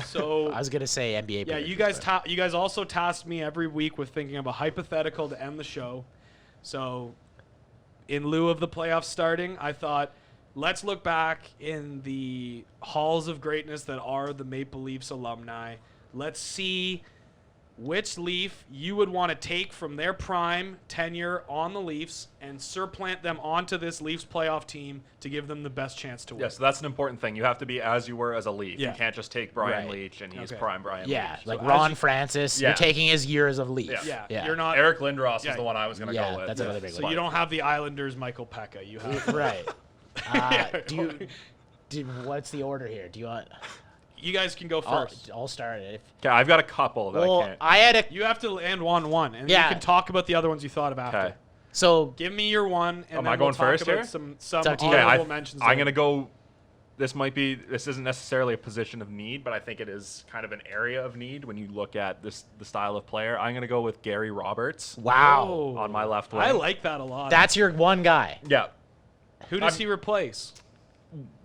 So I was gonna say NBA. Yeah, you guys also tasked me every week with thinking of a hypothetical to end the show. So, in lieu of the playoffs starting, I thought, let's look back in the halls of greatness that are the Maple Leafs alumni. Let's see which Leaf you would want to take from their prime tenure on the Leafs and surplant them onto this Leafs playoff team to give them the best chance to win. Yeah, so that's an important thing. You have to be as you were as a Leaf. Yeah. You can't just take Brian Right. Leach and he's Okay. prime Brian Yeah, Leach. like So Ron Francis. Yeah. You're taking his years of Leaf. Yeah. Yeah, you're not. Eric Lindros Yeah. is the one I was going to Yeah, go with. that's another big So one. you don't have the Islanders Michael Pekka. You have Right. What's the order here? Do you want? You guys can go first. I'll start it. Okay, I've got a couple that I Well, can't. I had a. You have to land on one, and Yeah. you can talk about the other ones you thought of after. Okay. So Give me your one, and Am then I going we'll talk first about here? some It's up to you. Okay, honorable mentions. I'm later. going to go. This isn't necessarily a position of need, but I think it is kind of an area of need when you look at the style of player. I'm going to go with Gary Roberts wow, Oh. on my left wing. I like that a lot. that's your one guy. Yeah. Who does he replace?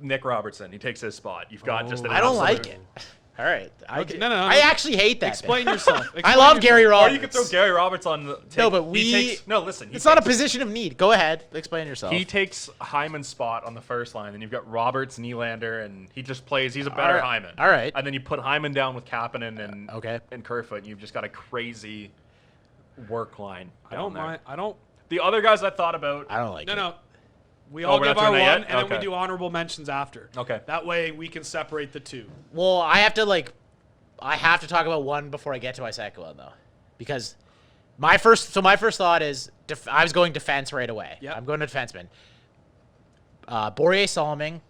Nick Robertson. He takes his spot. You've got just an I don't absolute- like it. All right. Okay, no. I actually hate that. Explain bit. yourself. I Explain love yourself. Gary Or Roberts. you could throw Gary Roberts on the. No, but listen. It's not a position of need. Go ahead. Explain yourself. He takes Hyman's spot on the first line, and you've got Roberts, Nylander, and he just plays. He's a better Hyman. All right. And then you put Hyman down with Kapanen and Okay. and Kerfoot, and you've just got a crazy work line. I don't down there. mind. I don't. The other guys I thought about. I don't like it. No. We all we're give not our doing one, that and yet? then we Okay. do honorable mentions after. Okay. That way we can separate the two. Well, I have to talk about one before I get to my second one, though, because my first thought is I was going defense right away. Yep. I'm going to defenseman. Borje Salming,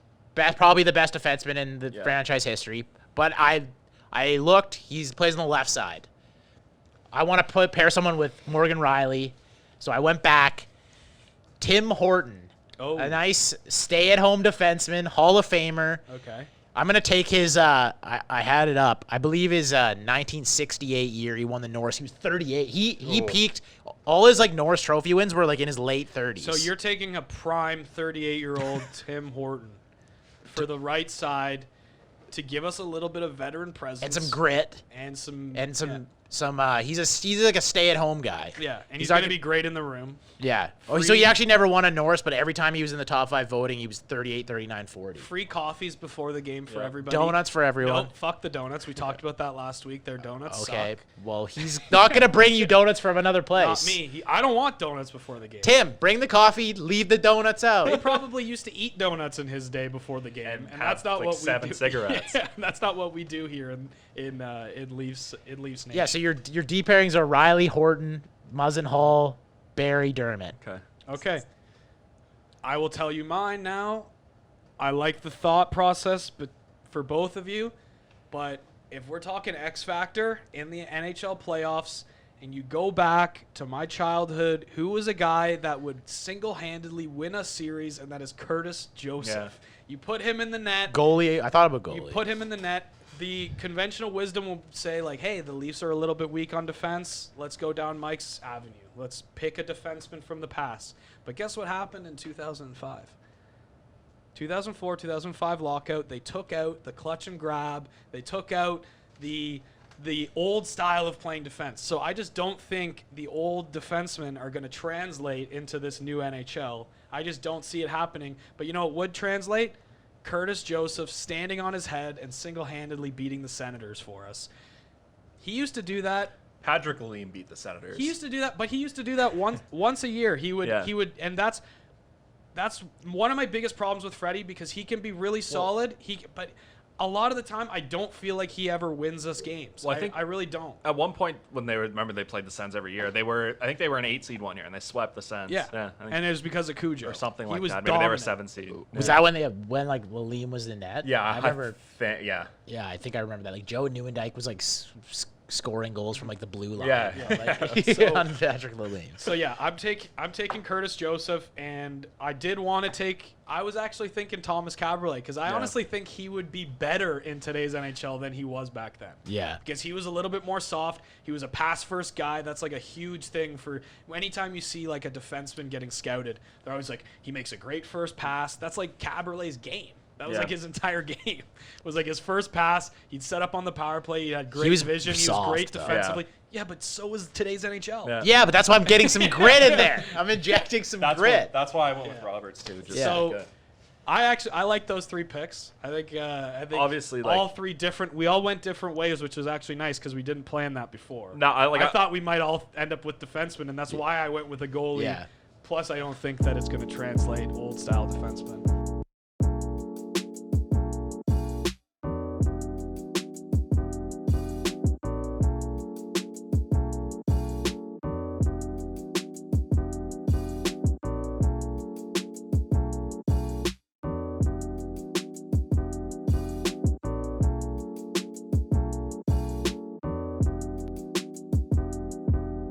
probably the best defenseman in the Yeah. franchise history. But I looked. He plays on the left side. I want to pair someone with Morgan Riley, so I went back. Tim Horton, a nice stay-at-home defenseman, Hall of Famer. Okay. I'm going to take his, I had it up. I believe his 1968 year, he won the Norris. He was 38. He peaked. All his, Norris trophy wins were, in his late 30s. So you're taking a prime 38-year-old Tim Horton for the right side to give us a little bit of veteran presence. and some grit. And some. He's like a stay-at-home guy. Yeah, and he's not going to be great in the room. Yeah. Oh, so he actually never won a Norris, but every time he was in the top 5 voting, he was 38, 39, 40. Free coffees before the game for everybody. Donuts for everyone. No, fuck the donuts. We talked about that last week. Their donuts Okay. suck. Well, he's not going to bring you donuts from another place. Not me. I don't want donuts before the game. Tim, bring the coffee, leave the donuts He out. probably used to eat donuts in his day before the game, and have, that's not like, what 7 we do. cigarettes. Yeah, that's not what we do here in Leafs Nation. Yeah, so your D pairings are Riley, Horton, Muzzin Hall, Barry, Dermott. Okay. Okay. I will tell you mine now. I like the thought process but for both of you, but if we're talking X Factor in the NHL playoffs and you go back to my childhood, who was a guy that would single-handedly win a series, and that is Curtis Joseph. Yeah. You put him in the net. Goalie, I thought about goalie. You put him in the net. The conventional wisdom will say, hey, the Leafs are a little bit weak on defense. Let's go down Mike's avenue. Let's pick a defenseman from the past. But guess what happened in 2005? 2004, 2005 lockout, they took out the clutch and grab. They took out the old style of playing defense. So I just don't think the old defensemen are going to translate into this new NHL. I just don't see it happening. But you know what would translate? Curtis Joseph standing on his head and single-handedly beating the Senators for us. He used to do that. Patrick Lalime beat the Senators. He used to do that, but he used to do that once a year. He would, and that's one of my biggest problems with Freddie, because he can be really solid. But a lot of the time, I don't feel like he ever wins us games. Well, I really don't. At one point, when they played the Sens every year, I think they were an 8 seed one year, and they swept the Sens. Yeah, I think, and it was because of Cujo or something He like was that. Maybe they were dominant. 7 seed. Was that when Lalime was in net? Yeah, I remember. Yeah. Yeah, I think I remember that. Joe Nieuwendyk was scoring goals from the blue line. Yeah. So- on Patrick Lalime. So yeah, I'm taking Curtis Joseph, and I did want to take. I was actually thinking Tomas Kaberle, because I honestly think he would be better in today's NHL than he was back then. Yeah. Because he was a little bit more soft. He was a pass-first guy. That's a huge thing for anytime you see a defenseman getting scouted. They're always he makes a great first pass. That's Kaberle's game. That was like his entire game. It was like his first pass. He'd set up on the power play. He had great vision. He was great defensively. Yeah, but so was today's NHL. Yeah, but that's why I'm getting some grit in there. I'm injecting some grit. That's why I went with Roberts too. Just so I like those 3 picks. I think obviously all 3 different. We all went different ways, which was actually nice because we didn't plan that before. No, I thought we might all end up with defensemen, and that's why I went with a goalie. Yeah. Plus, I don't think that it's going to translate old style defenseman.